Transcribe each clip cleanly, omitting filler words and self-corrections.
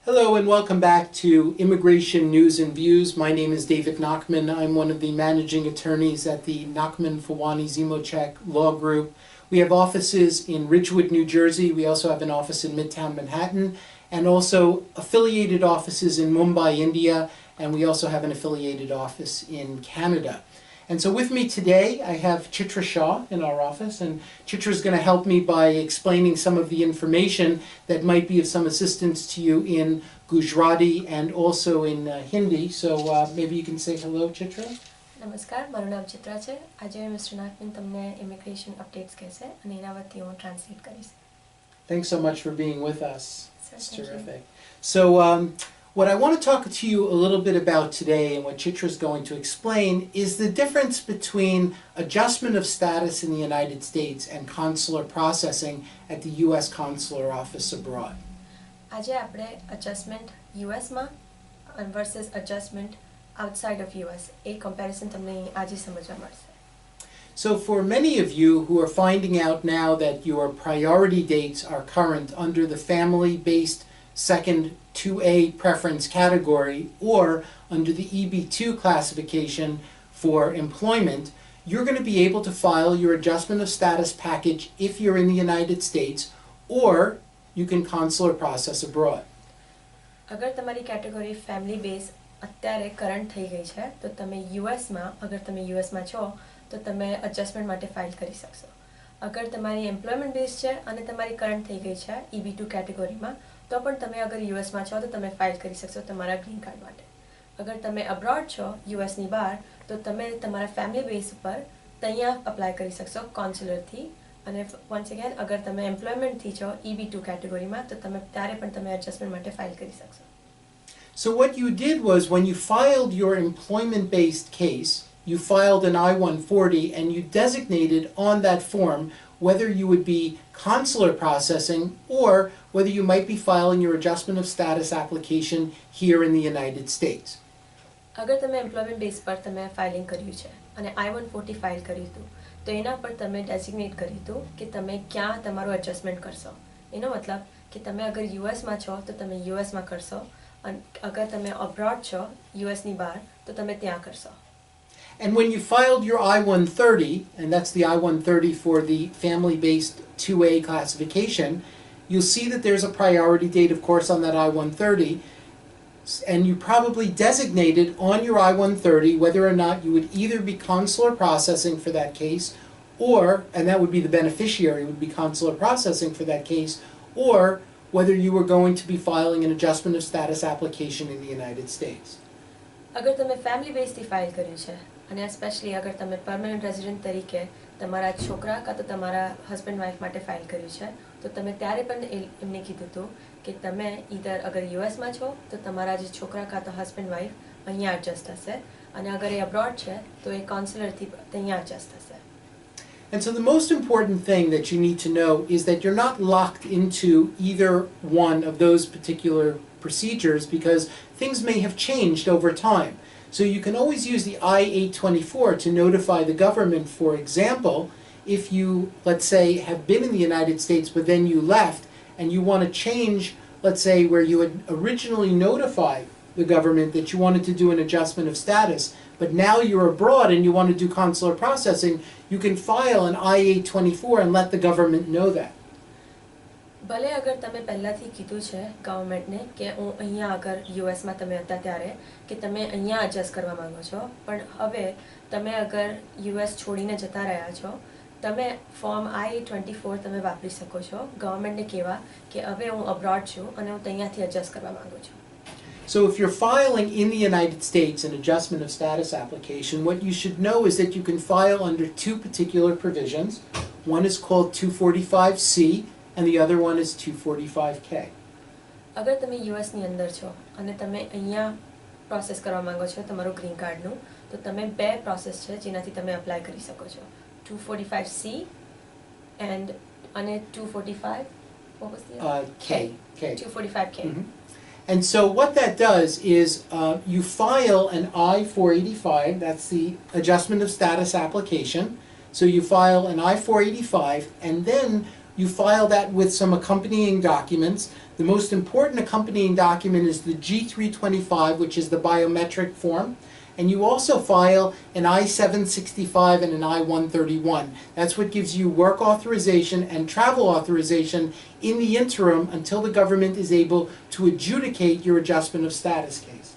Hello and welcome back to Immigration News and Views. My name is David Nachman. I'm one of the managing attorneys at the Nachman Fawani Zimochek Law Group. We have offices in Ridgewood, New Jersey. We also have an office in Midtown Manhattan and also affiliated offices in Mumbai, India, and we also have an affiliated office in Canada. And so with me today, I have Chitra Shah in our office, and Chitra is going to help me by explaining some of the information that might be of some assistance to you in Gujarati and also in Hindi. So maybe you can say hello, Chitra. નમસ્કાર મારું નામ ચિત્રા છે આજે mister નાકમિન તમને immigration updates કહેશે અને એના વતી હું ટ્રાન્સલેટ કરીશ. Thanks so much for being with us. It's Thank terrific. So what I want to talk to you a little bit about today and what Chitra is going to explain is the difference between adjustment of status in the United States and consular processing at the U.S. Consular Office abroad. આજે આપણે adjustment યુએસમાં versus adjustment outside of US a comparison તમને આજે સમજવા મળશે. So for many of you who are finding out now that your priority dates are current under the family-based second 2A preference category or under the EB2 classification for employment, you're going to be able to file your adjustment of status package if you're in the United States, or you can consular process abroad. અગર તમારી category family base અત્યારે current થઈ ગઈ છે તો તમે યુએસમાં અગર તમે યુએસમાં છો તો તમે એડજસ્ટમેન્ટ માટે ફાઇલ કરી શકશો. અગર તમારી એમ્પ્લોયમેન્ટ બેઝ છે અને તમારી કરંટ થઈ ગઈ છે EB2 કેટેગરીમાં તો પણ તમે અગર યુએસમાં છો તો તમે ફાઇલ કરી શકશો તમારા ગ્રીન કાર્ડ માટે. અગર તમે અબ્રોડ છો યુએસની બહાર તો તમે તમારા ફેમિલી બેઝ ઉપર ત્યાં અપ્લાય કરી શકશો કોન્સ્યુલરથી. અને વન્સ અગેન અગર તમે એમ્પ્લોયમેન્ટથી છો EB2 કેટેગરીમાં તો તમે ત્યારે પણ તમે એડજસ્ટમેન્ટ માટે ફાઇલ કરી શકશો. So what you did was when you filed your employment-based case, you filed an I-140 and you designated on that form whether you would be consular processing or whether you might be filing your adjustment of status application here in the United States. અગર તમે employment base પર તમે filing કર્યું છે અને I-140 file કર્યું હતું તો એના પર તમે ડેઝિગ્નેટ કર્યું હતું કે તમે ક્યાં તમારું એડજસ્ટમેન્ટ કરશો. એનો મતલબ કે તમે અગર યુએસમાં છો તો તમે યુએસમાં કરશો અને અગર તમે અબ્રોડ છો યુએસની બહાર તો તમે ત્યાં કરશો. And when you filed your I-130, and that's the I-130 for the family-based 2A classification, you'll see that there's a priority date, of course, on that I-130, and you probably designated on your I-130 whether or not you would either be consular processing for that case, or, and that would be the beneficiary would be consular processing for that case, or whether you were going to be filing an adjustment of status application in the United States. અગર તમે family બેઝથી file કર્યું છે અને specially અગર તમે permanent resident તરીકે તમારા છોકરા કાં તો તમારા હસબન્ડ વાઇફ માટે ફાઇલ કર્યું છે તો તમે ત્યારે પણ એમને કીધું હતું કે તમે ઈધર અગર યુએસમાં છો તો તમારા જે છોકરા કાં તો હસબન્ડ વાઇફ અહીંયા એડજસ્ટ થશે અને અગર એ અબ્રોડ છે તો એ કોન્સ્યુલરથી ત્યાં એડજસ્ટ થશે. And so the most important thing that you need to know is that you're not locked into either one of those particular procedures because things may have changed over time. So you can always use the I-824 to notify the government, for example, if you, let's say, have been in the United States but then you left and you want to change, let's say, where you had originally notified the government that you wanted to do an adjustment of status, but now you're abroad and you want to do consular processing, you can file an I-824 and let the government know that. ભલે અગર તમે પહેલાંથી કીધું છે ગવર્મેન્ટને કે હું અહીંયા અગર યુએસમાં તમે હતા ત્યારે કે તમે અહીંયા એડજસ્ટ કરવા માગો છો પણ હવે તમે અગર યુએસ છોડીને જતા રહ્યા છો તમે ફોર્મ I-824 તમે વાપરી શકો છો ગવર્મેન્ટને કહેવા કે હવે હું અબ્રોડ છું અને હું ત્યાંથી એડજસ્ટ કરવા માગું છું. So if you're filing in the United States an adjustment of status application, what you should know is that you can file under two particular provisions. One is called 245C and the other one is 245K. અગર તમે યુએસની અંદર છો અને તમે અહીંયા process કરવા માંગો છો તમારું ગ્રીન કાર્ડનું તો તમે બે પ્રોસેસ છે જેનાથી તમે અપ્લાય કરી શકો છો 245C અને 245 what was the other? K. 245K. Mm-hmm. And so what that does is you file an I-485, that's the adjustment of status application. So you file an I-485 and then You file that with some accompanying documents. The most important accompanying document is the G325, which is the biometric form. And you also file an I-765 and an I-131. That's what gives you work authorization and travel authorization in the interim until the government is able to adjudicate your adjustment of status case.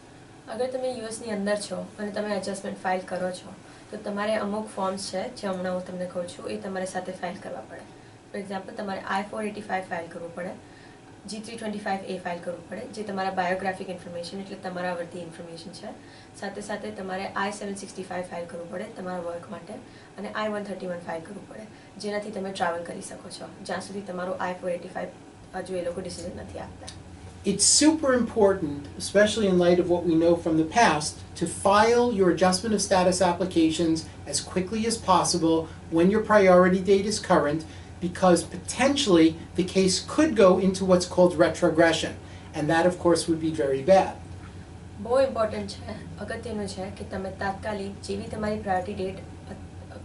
અગર તમે યુએસની અંદર છો અને તમે adjustment file કરો છો તો તમારે અમુક ફોર્મ્સ છે જે હમણાં હું તમને કહું છું એ તમારે સાથે ફાઇલ કરવા પડે. ફોર એક્ઝામ્પલ તમારે I-485 ફાઇલ કરવું પડે, G325A ફાઇલ કરવું પડે જે તમારા બાયોગ્રાફિક ઇન્ફોર્મેશન એટલે તમારા વર્તી ઇન્ફોર્મેશન છે. સાથે સાથે તમારે I-765 ફાઇલ કરવું પડે તમારા વર્ક માટે અને I-131 ફાઇલ કરવું પડે જેનાથી તમે ટ્રાવેલ કરી શકો છો જ્યાં સુધી તમારું I-485 હજુ એ લોકો ડિસિઝન નથી આપતા. It's super important, especially in light of what we know from the past, to file your adjustment of status applications as quickly as possible when your priority date is current, because potentially the case could go into what's called retrogression, and that of course would be very bad. બહુ important છે, અગત્યનું છે કે તમે તાત્કાલિક જેવી તમારી priority date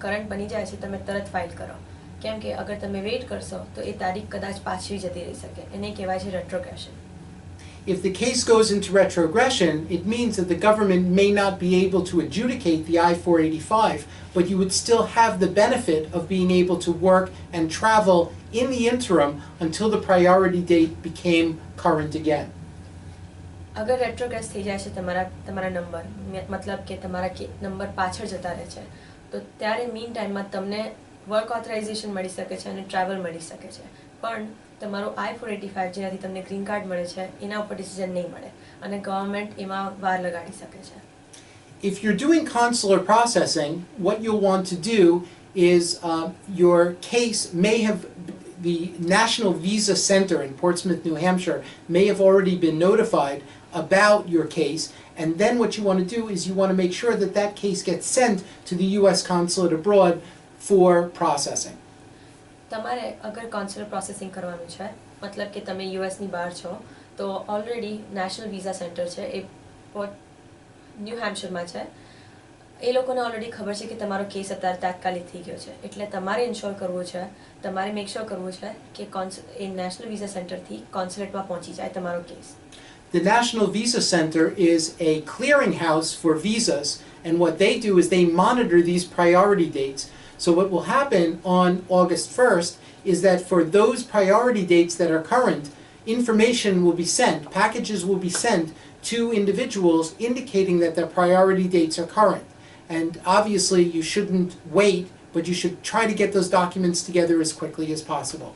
current બની જાય છે તમે તરત ફાઇલ કરો, કેમ કે અગર તમે વેઇટ કરશો તો એ તારીખ કદાચ પાછી જતી રહી શકે, એને કહેવાય છે રેટ્રોગ્રેશન. If the case goes into retrogression, it means that the government may not be able to adjudicate the I-485, but you would still have the benefit of being able to work and travel in the interim until the priority date became current again. અગર રેટ્રોગ્રેસ થઈ જાય છે તમારા number, મતલબ કે તમારા number પાછળ જતા રહે છે, તો ત્યારે મીન ટાઈમમાં તમને વર્ક ઓથરાઇઝેશન મળી શકે છે અને ટ્રાવેલ મળી શકે છે, પણ તમારું I-485 જેનાથી તમને ગ્રીન કાર્ડ મળે છે એના ઉપર ડિસિઝન નહીં મળે અને ગવર્મેન્ટ એમાં વાર લગાડી શકે છે. If you're doing consular processing, what you'll want to do is your case may have, the National Visa Center in Portsmouth, New Hampshire may have already been notified about your case, and then what you want to do is you want to make sure that that case gets sent to the US Consulate abroad for processing. તમારે અગર consular processing કરવાનું છે, મતલબ કે તમે યુએસની બહાર છો, તો ઓલરેડી નેશનલ વિઝા સેન્ટર છે એ ન્યૂ હેમ્પશરમાં છે, એ લોકોને ઓલરેડી ખબર છે કે તમારો કેસ અત્યારે તાત્કાલિક થઈ ગયો છે, એટલે તમારે ઇન્શ્યોર કરવું છે, તમારે મેક શ્યોર કરવું છે કે એ નેશનલ વિઝા સેન્ટરથી કોન્સ્યુલેટમાં પહોંચી જાય તમારો case. The National Visa Center is a clearinghouse for visas, and what they do is they monitor these priority dates. So what will happen on August 1st is that for those priority dates that are current, information will be sent, packages will be sent to individuals indicating that their priority dates are current. And obviously you shouldn't wait, but you should try to get those documents together as quickly as possible.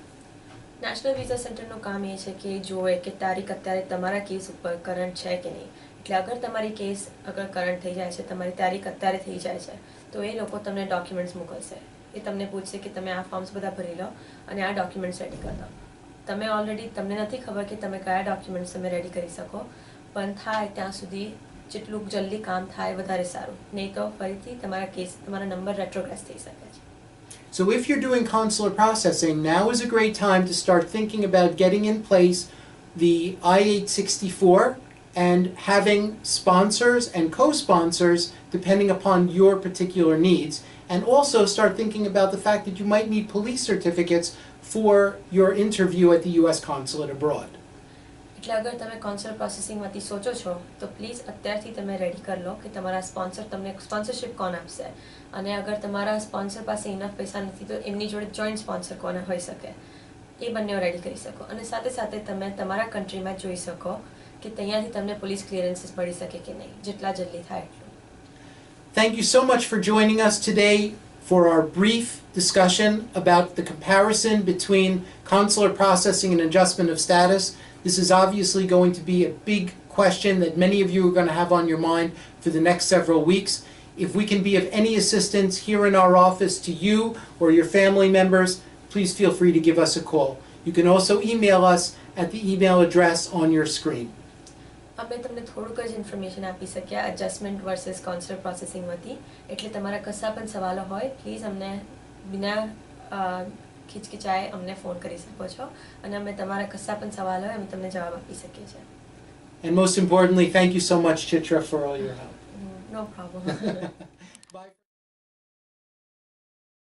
National visa સેન્ટરનું કામ એ છે કે જોવે કે તારીખ અત્યારે તમારા case ઉપર કરંટ છે કે નહીં, એટલે અગર તમારી કેસ અગર કરંટ થઈ જાય છે, તમારી તારીખ અત્યારે થઈ જાય છે, તો એ લોકો તમને ડોક્યુમેન્ટ્સ મોકલશે, એ તમને પૂછશે કે તમે આ ફોર્મ્સ બધા ભરી લો અને આ ડોક્યુમેન્ટ્સ રેડી કરી દો. તમે ઓલરેડી તમને નથી ખબર કે તમે કયા ડોક્યુમેન્ટ્સ તમે રેડી કરી શકો, પણ થાય ત્યાં સુધી જેટલું જલ્દી કામ થાય વધારે સારું, નહીં તો ફરીથી તમારા કેસ તમારા નંબર રેટ્રોગ્રેસ થઈ શકે છે. So if you're doing consular processing, now is a great time to start thinking about getting in place the I-864 and having sponsors and co-sponsors depending upon your particular needs, and also start thinking about the fact that you might need police certificates for your interview at the US Consulate abroad. એટલે અગર તમે consular પ્રોસેસિંગમાંથી સોચો છો તો please અત્યારથી તમે ready કરી લો કે તમારા સ્પોન્સર તમને સ્પોન્સરશિપ કોણ આપશે, અને અગર તમારા સ્પોન્સર પાસે ઇનફ પૈસા નથી તો એમની જોડે જોઈન્ટ સ્પોન્સર કોણ હોઈ શકે, એ બંને રેડી કરી શકો, અને સાથે સાથે તમે તમારા કન્ટ્રીમાં જોઈ શકો કે ત્યાંથી તમને પોલીસ ક્લિયરન્સીસ મળી શકે કે નહીં, જેટલા જલ્દી થાય એટલું. Thank you so much for joining us today for our brief discussion about the comparison between consular processing and adjustment of status. This is obviously going to be a big question that many of you are going to have on your mind for the next several weeks. If we can be of any assistance here in our office to you or your family members, please feel free to give us a call. You can also email us at the email address on your screen. અમે તમને થોડુંક જ information આપી શક્યા adjustment versus consular પ્રોસેસિંગમાંથી, એટલે તમારા કશા પણ સવાલો હોય પ્લીઝ અમને બિના ખીચકીચાએ અમને ફોન કરી શકો છો, અને અમે તમારા કશા પણ સવાલ હોય અમે તમને જવાબ આપી શકીએ છીએ. And most importantly, thank you so much, Chitra, for all your help. No problem.